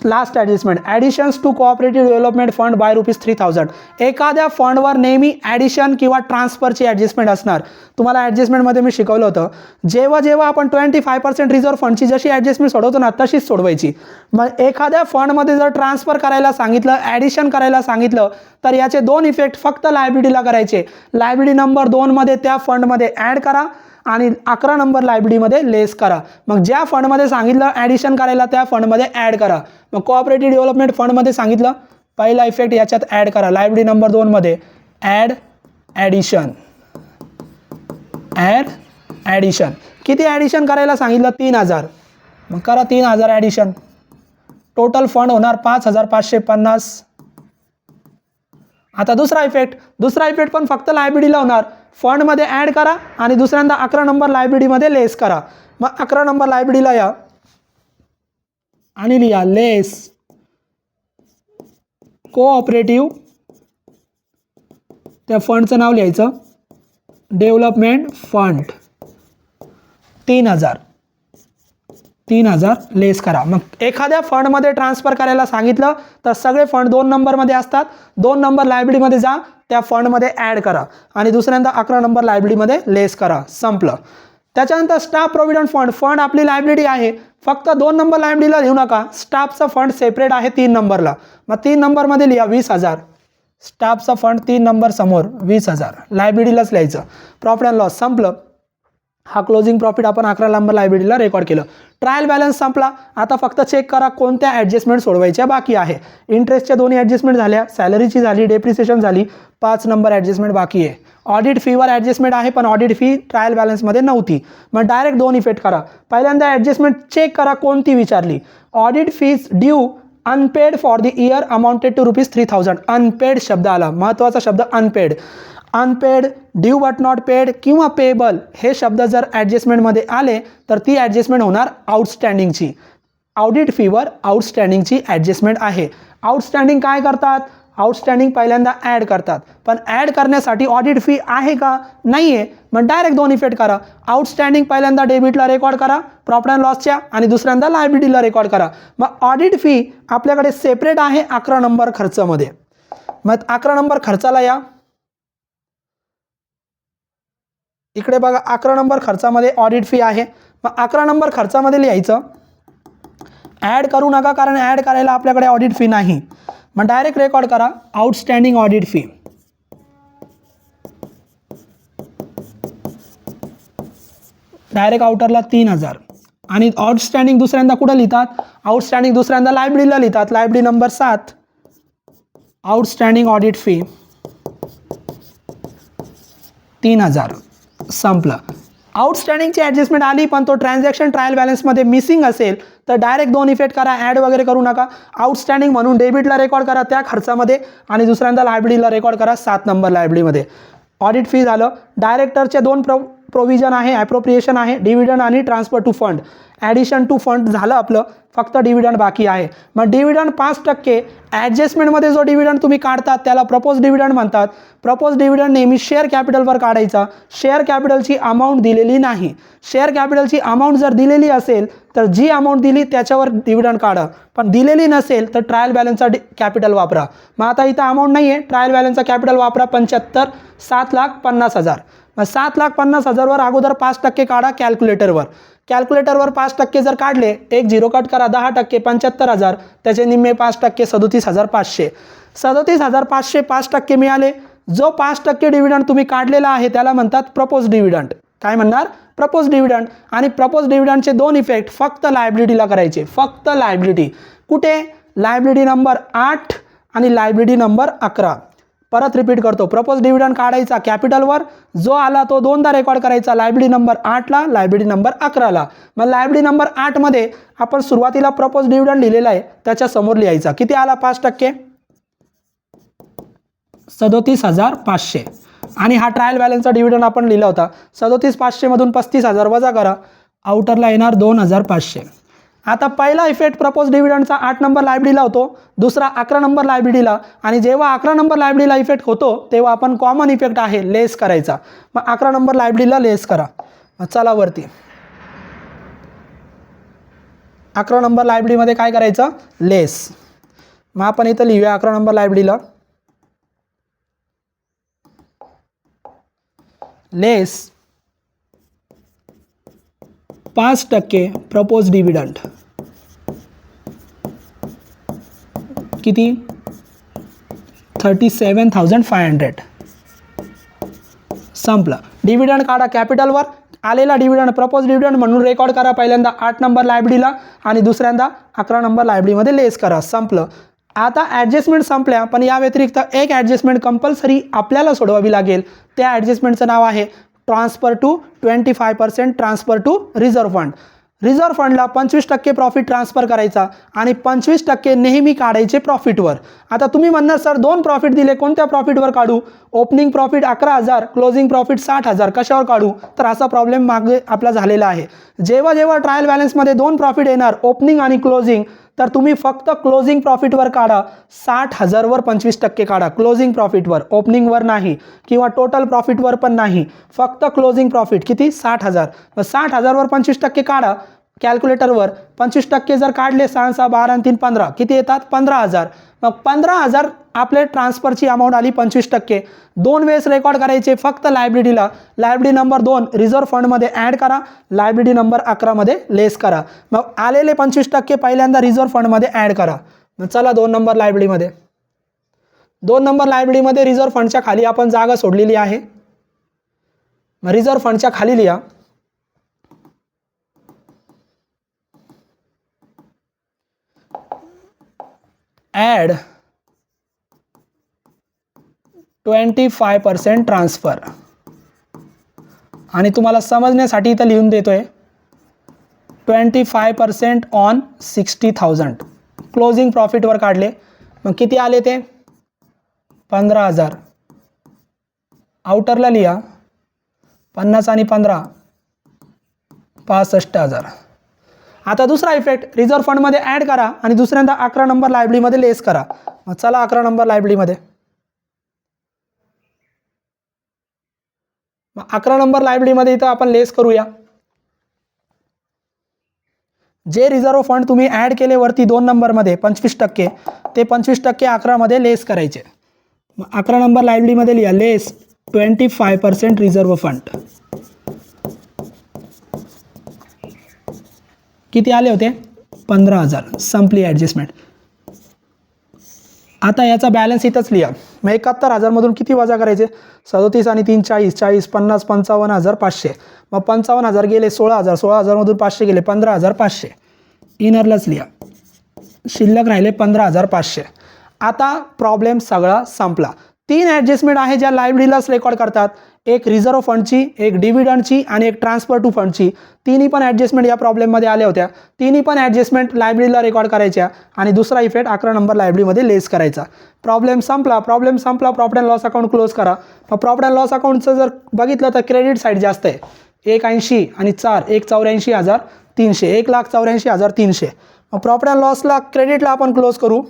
Last adjustment, additions to cooperative development fund by ₹3000. एखाद्या फंडवर नेहमी ॲडिशन किंवा ट्रान्सफरची ॲडजस्टमेंट असणार. तुम्हाला ॲडजस्टमेंटमध्ये मी शिकवलं होतं, जेव्हा जेव्हा आपण 25% रिझर्व्ह फंडची जशी ॲडजस्टमेंट सोडवतो ना तशीच सोडवायची. मग एखाद्या फंडमध्ये जर ट्रान्सफर करायला सांगितलं, ॲडिशन करायला सांगितलं, तर याचे दोन इफेक्ट फक्त लायबिलिटीला करायचे. लायबिलिटी नंबर 2मध्ये त्या फंडमध्ये ॲड करा आणि 11 नंबर लायबिलिटीमध्ये लेस करा. मग ज्या फंडमध्ये सांगितलं ॲडिशन करायला त्या फंडमध्ये ॲड करा. मग कोऑपरेटिव्ह डेव्हलपमेंट फंडमध्ये सांगितलं पहिला इफेक्ट याच्यात ॲड करा. लायबिलिटी नंबर 2मध्ये ॲडिशन. किती ॲडिशन करायला सांगितलं? 3000. मग करा 3000 ॲडिशन. टोटल फंड होणार 5550. आता दुसरा इफेक्ट पण फक्त लायबिलिटीला होणार. फंडमध्ये ॲड करा आणि दुसऱ्यांदा 11 नंबर लायबिलिटीमध्ये लेस करा. मग 11 नंबर लायबिलिटीला या आणि लिहा लेस कोऑपरेटिव्ह, त्या फंडचं नाव लिहायचं डेव्हलपमेंट फंड. 3000 लेस करा. मग एखाद्या फंडमध्ये ट्रान्सफर करायला सांगितलं तर सगळे फंड 2 नंबरमध्ये असतात. 2 नंबर लायबिलिटीमध्ये जा, त्या फंडमध्ये ॲड करा आणि दुसऱ्यांदा 11 नंबर लायबिलिटीमध्ये लेस करा. संपलं. त्याच्यानंतर स्टाफ प्रोव्हिडंट फंड आपली लायबिलिटी आहे. फक्त 2 नंबर लायबिलिटीला लिहू नका, स्टाफचा फंड सेपरेट आहे 3 नंबरला. मग 3 नंबरमध्ये लिहा 20,000. स्टाफचा फंड 3 नंबर समोर 20,000 लायबिलिटीलाच लिहायचं. प्रॉफिट अँड लॉस संपलं. हा क्लोजिंग प्रॉफिट आपण 11 नंबर लायबिलिटीला रेकॉर्ड केलं. ट्रायल बॅलन्स संपला. आता फक्त चेक करा कोणत्या ॲडजस्टमेंट सोडवायच्या बाकी आहे. इंटरेस्टच्या दोन्ही ॲडजस्टमेंट झाल्या, सॅलरीची झाली, डेप्रिसिएशन झाली, 5 नंबर ॲडजस्टमेंट बाकी आहे. ऑडिट फीवर ॲडजस्टमेंट आहे पण ऑडिट फी ट्रायल बॅलन्समध्ये नव्हती. मग डायरेक्ट 2 इफेक्ट करा. पहिल्यांदा ॲडजस्टमेंट चेक करा कोणती विचारली. Audit fees due unpaid for the year amounted to ₹3000. Unpaid शब्द आला, महत्त्वाचा शब्द unpaid. Unpaid, due but not paid किंवा पेबल हे शब्द जर ॲडजस्टमेंटमध्ये आले तर ती ॲडजस्टमेंट होणार आउटस्टँडिंगची. ऑडिट फीवर आउटस्टँडिंगची ॲडजस्टमेंट आहे. आउटस्टँडिंग काय करतात? आउटस्टँडिंग पहिल्यांदा ॲड करतात, पण ॲड करण्यासाठी ऑडिट फी आहे का? नाही आहे. मग डायरेक्ट 2 इफेक्ट करा. आउटस्टँडिंग पहिल्यांदा डेबिटला रेकॉर्ड करा प्रॉफिट अँड लॉसच्या आणि दुसऱ्यांदा लायबिलिटीला रेकॉर्ड करा. मग ऑडिट फी आपल्याकडे सेपरेट आहे 11 नंबर खर्चामध्ये. मग 11 नंबर खर्चाला या. इकडे बघा 11 नंबर खर्चामध्ये ऑडिट फी आहे. मग 11 नंबर खर्चामध्ये लिहायचं, ॲड करू नका कारण ॲड करायला आपल्याकडे ऑडिट फी नाही. मग डायरेक्ट रेकॉर्ड करा आउटस्टँडिंग ऑडिट फी. डायरेक्ट आउटरला 3000 आणि आउटस्टँडिंग दुसऱ्यांदा कुठं लिहितात? आउटस्टँडिंग दुसऱ्यांदा लायबिलिटीला लिहितात. Liability number 7 outstanding audit fee 3000. संपलं. आउटस्टँडिंगची ॲडजस्टमेंट आली पण तो ट्रान्झॅक्शन ट्रायल बॅलन्समध्ये मिसिंग असेल तर डायरेक्ट 2 इफेक्ट करा. ॲड वगैरे करू नका. आउटस्टँडिंग म्हणून डेबिटला रेकॉर्ड करा त्या खर्चामध्ये आणि दुसऱ्यांदा लायबिलिटीला रेकॉर्ड करा 7 नंबर लायबिलिटीमध्ये. ऑडिट फी झालं. डायरेक्टरचे 2 प्रोव्हिजन आहे, ॲप्रोप्रिएशन आहे, डिव्हिडंड आणि transfer to fund. Addition to fund झालं आपलं, फक्त डिव्हिडंड बाकी आहे. मग डिव्हिडंड 5% ॲडजस्टमेंटमध्ये जो डिव्हिडंड तुम्ही काढतात त्याला प्रपोज डिव्हिडंड म्हणतात. प्रपोज डिव्हिडंड नेहमी शेअर कॅपिटलवर काढायचा. शेअर कॅपिटलची अमाऊंट दिलेली नाही. शेअर कॅपिटलची अमाऊंट जर दिलेली असेल तर जी अमाऊंट दिली त्याच्यावर डिव्हिडंड काढा, पण दिलेली नसेल तर ट्रायल बॅलन्सचा कॅपिटल वापरा. मग आता इथं अमाऊंट नाही आहे, ट्रायल बॅलन्सचा कॅपिटल वापरा 75, 7,50,000. मग 7,50,000वर अगोदर 5% काढा कॅल्क्युलेटरवर. कॅल्क्युलेटरवर 5% जर काढले, 1 0 कट करा, 10% 75,000, त्याचे निम्मे 5% 37,500. 37,500 5% मिळाले. जो 5% डिव्हिडंड तुम्ही काढलेला आहे त्याला म्हणतात प्रपोज डिव्हिडंड. काय म्हणणार? Propose dividend. आणि प्रपोज डिव्हिडंडचे 2 इफेक्ट फक्त लायबिलिटीला करायचे. फक्त लायबिलिटी. कुठे? लायबिलिटी नंबर 8 आणि लायबिलिटी नंबर 11. परत रिपीट करतो. प्रपोज डिव्हिडंड काढायचा कॅपिटलवर, जो आला तो 2दा रेकॉर्ड करायचा. लायबिलिटी नंबर 8ला, लायबिलिटी नंबर 11ला. मग लायबिलिटी नंबर 8मध्ये आपण सुरुवातीला प्रपोज डिव्हिडंड लिहिलेला आहे त्याच्या समोर लिहायचा. किती आला? 5%, 37,500. आणि हा ट्रायल बॅलन्सचा डिव्हिडंड आपण लिहिला होता. 37,500 मधून 35,000 वजा करा, आउटरला येणार 2,500. आता पहिला इफेक्ट प्रपोज डिव्हिडंडचा 8 नंबर लायबिलिटीला होतो, दुसरा 11 नंबर लायबिलिटीला. आणि जेव्हा 11 नंबर लायबिलिटीला इफेक्ट होतो तेव्हा आपण कॉमन इफेक्ट आहे लेस करायचा. मग 11 नंबर लायबिलिटीला लेस करा. मग चला वरती. 11 नंबर लायबिलिटीमध्ये काय करायचं, लेस. मग आपण इथं लिहूया 11 नंबर लायबिलिटीला लेस 5% प्रपोज डिव्हिडंड. किती, 37,500. संपलं. डिव्हिडंड काढा, कॅपिटलवर आलेला डिव्हिडंड प्रपोज डिव्हिडंड म्हणून रेकॉर्ड करा पहिल्यांदा 8 नंबर लायबिलिटीला आणि दुसऱ्यांदा 11 नंबर लायबिलिटीमध्ये लेस करा. संपलं. आता ॲडजस्टमेंट संपल्या, पण या व्यतिरिक्त एक ॲडजस्टमेंट कंपल्सरी आपल्याला सोडवावी लागेल. त्या ॲडजस्टमेंटचं नाव आहे transfer to 25% transfer to reserve fund. Reserve फंडला 25% प्रॉफिट ट्रान्सफर करायचा आणि 25% नेहमी काढायचे प्रॉफिटवर. आता तुम्ही म्हणणार सर 2 प्रॉफिट दिले, कोणत्या प्रॉफिटवर काढू? ओपनिंग प्रॉफिट 11,000, क्लोजिंग प्रॉफिट 60,000, कशावर काढू? तर असा प्रॉब्लेम मागे आपला झालेला आहे. जेव्हा जेव्हा ट्रायल बॅलन्समध्ये 2 प्रॉफिट येणार, ओपनिंग आणि क्लोजिंग, तर तुम्ही फक्त क्लोजिंग प्रॉफिटवर काढा. 60,000वर 25% काढा, क्लोजिंग प्रॉफिटवर, ओपनिंगवर नाही किंवा टोटल प्रॉफिटवर पण नाही, फक्त क्लोजिंग प्रॉफिट. किती? 60,000. मग 60,000वर 25% काढा कॅल्क्युलेटरवर. 25% जर काढले, 6 6 12 आणि 3 15, किती येतात? 15,000. मग 15,000 आपले ट्रान्सफरची अमाऊंट आली 25%. 2 वेळेस रेकॉर्ड करायचे फक्त लायबिलिटीला. लायबिलिटी नंबर 2 रिझर्व्ह फंडमध्ये ॲड करा, लायबिलिटी नंबर 11 मध्ये लेस करा. मग आलेले 25% पहिल्यांदा रिझर्व्ह फंडमध्ये ॲड करा. मग चला 2 नंबर लायबिलिटीमध्ये. 2 नंबर लायबिलिटीमध्ये रिझर्व्ह फंडच्या खाली आपण जागा सोडलेली आहे. मग रिझर्व्ह फंडच्या खाली लिहा ॲड 25% ट्रान्सफर. आणि तुम्हाला समजण्यासाठी इथं लिहून देतोय 25% ऑन 60,000. क्लोजिंग प्रॉफिटवर काढले, मग किती आले ते? 15,000. आउटरला लिहा 50 आणि 15 65,000. आता दुसरा इफेक्ट रिझर्व्ह फंडमध्ये ॲड करा आणि दुसऱ्यांदा 11 नंबर लायबिलिटीमध्ये लेस करा. मग चला 11 नंबर लायबिलिटीमध्ये. मग 11 नंबर लायबिलिटीमध्ये इथं आपण लेस करूया. जे रिझर्व्ह फंड तुम्ही ॲड केले वरती 2 नंबरमध्ये 25%, ते 25% 11 मध्ये लेस करायचे. मग 11 नंबर लायबिलिटीमध्ये लिहा लेस 25% रिझर्व्ह फंड. किती आले होते? 15,000. संपली ॲडजस्टमेंट. आता याचा बॅलन्स इथंच लिहा. मग 71,000मधून किती वजा करायचे? 37 आणि 3 40, 40 50 55,500. मग 55,000 गेले 16,000, 16,000मधून 500 गेले 15,500. इनरलाच लिहा. शिल्लक राहिले 15,500. आता प्रॉब्लेम सगळा संपला. 3 ॲडजस्टमेंट आहे ज्या लायबिलिटीलाच रेकॉर्ड करतात. एक रिझर्व्ह फंडची, एक डिव्हिडंडची आणि एक ट्रान्सफर टू फंडची. तिन्ही पण ॲडजस्टमेंट या प्रॉब्लेममध्ये आल्या होत्या. तिन्ही पण ॲडजस्टमेंट लायबिलिटीला रेकॉर्ड करायच्या आणि दुसरा इफेक्ट 11 नंबर लायबिलिटीमध्ये लेस करायचा. प्रॉब्लेम संपला. Profit and loss account close करा. मग प्रॉफिट अँड लॉस अकाउंटचं जर बघितलं तर क्रेडिट साईड जास्त आहे. 180 आणि 4 1,84,300, 1,84,300. मग प्रॉफिट अँड लॉसला क्रेडिटला आपण क्लोज करू.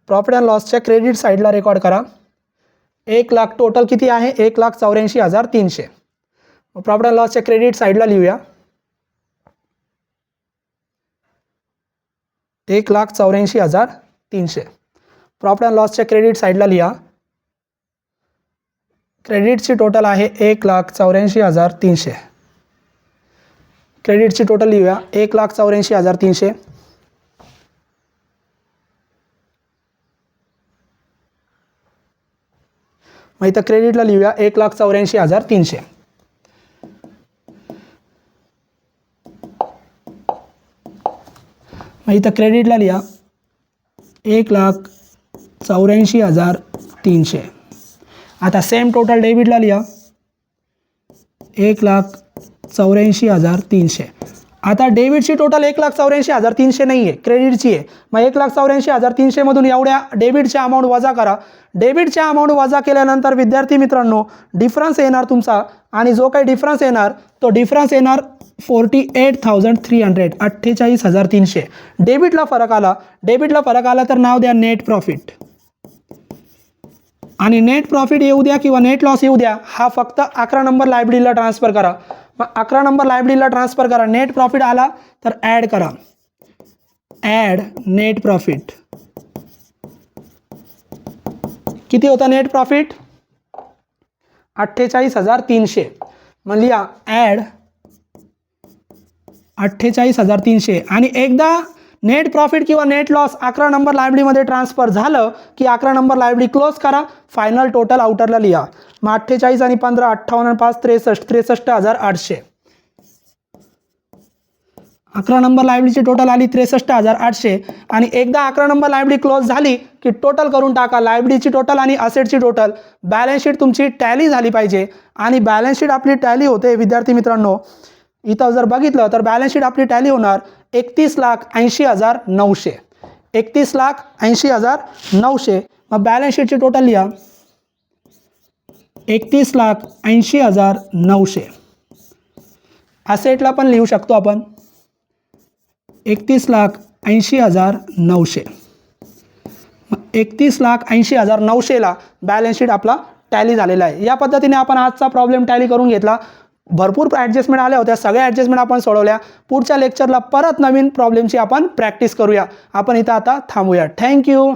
प्रॉफिट अँड लॉसच्या क्रेडिट साईडला रेकॉर्ड करा. 1,00,000 टोटल किती आहे? 1,84,300. प्रॉफिट अँड लॉसच्या क्रेडिट साईडला लिहूया 1,84,300. प्रॉफिट अँड लॉसच्या क्रेडिट साईडला लिहा क्रेडिटची टोटल आहे 1,84,300. क्रेडिटची टोटल लिहूया 1,84,300. मग इथं क्रेडिटला लिहूया 1,84,300. मग इथं क्रेडिटला लिहा 1,84,300. आता सेम टोटल डेबिटला लिहा 1,84,300. आता डेबिटची टोटल 1,84,300 नाही आहे, क्रेडिटची आहे. मग 1,84,300 मधून एवढ्या डेबिटच्या अमाऊंट वजा करा. डेबिटच्या अमाऊंट वजा केल्यानंतर विद्यार्थी मित्रांनो डिफरन्स येणार तुमचा, आणि जो काही डिफरन्स येणार तो डिफरन्स येणार 48,300, 48,300. डेबिटला फरक आला. डेबिटला फरक आला तर नाव द्या नेट प्रॉफिट. आणि नेट प्रॉफिट येऊ द्या किंवा नेट लॉस येऊ द्या, हा फक्त 11 नंबर लायबिलिटीला ट्रान्सफर करा. मग 11 नंबर लायबिलिटीला ट्रान्सफर करा. नेट प्रॉफिट आला तर ॲड करा, ॲड नेट प्रॉफिट. किती होता नेट प्रॉफिट? 48,300. मग लिहा ॲड 48,300. आणि एकदा नेट प्रॉफिट किंवा नेट लॉस 11 नंबर लायबिलिटीमध्ये ट्रान्सफर झालं की 11 नंबर लायबिलिटी क्लोज करा. फायनल टोटल आउटरला लिहा. मग 48 आणि 15 58 आणि 5 63 63,800. 11 नंबर लायबिलिटीची टोटल आली 63,800. आणि एकदा 11 नंबर लायबिलिटी क्लोज झाली की टोटल करून टाका, लायबिलिटीची टोटल आणि असेटची टोटल. बॅलन्स शीट तुमची टॅली झाली पाहिजे. आणि बॅलन्स शीट आपली टॅली होते विद्यार्थी मित्रांनो, इथं जर बघितलं तर बॅलन्स शीट आपली टॅली होणार 31,80,900. 31,80,900. मग बॅलन्स शीटची टोटल लिहा 31,80,900. असेटला पण लिहू शकतो आपण 31,80,900. 31,80,900ला बॅलन्स शीट आपला टॅली झालेला आहे. या पद्धतीने आपण आजचा प्रॉब्लेम टॅली करून घेतला. भरपूर ॲडजस्टमेंट आल्या होत्या, सगळ्या ॲडजस्टमेंट आपण सोडवल्या. पुढच्या लेक्चरला परत नवीन प्रॉब्लेमची आपण प्रॅक्टिस करूया. आपण इथं आता थांबूया. थँक्यू.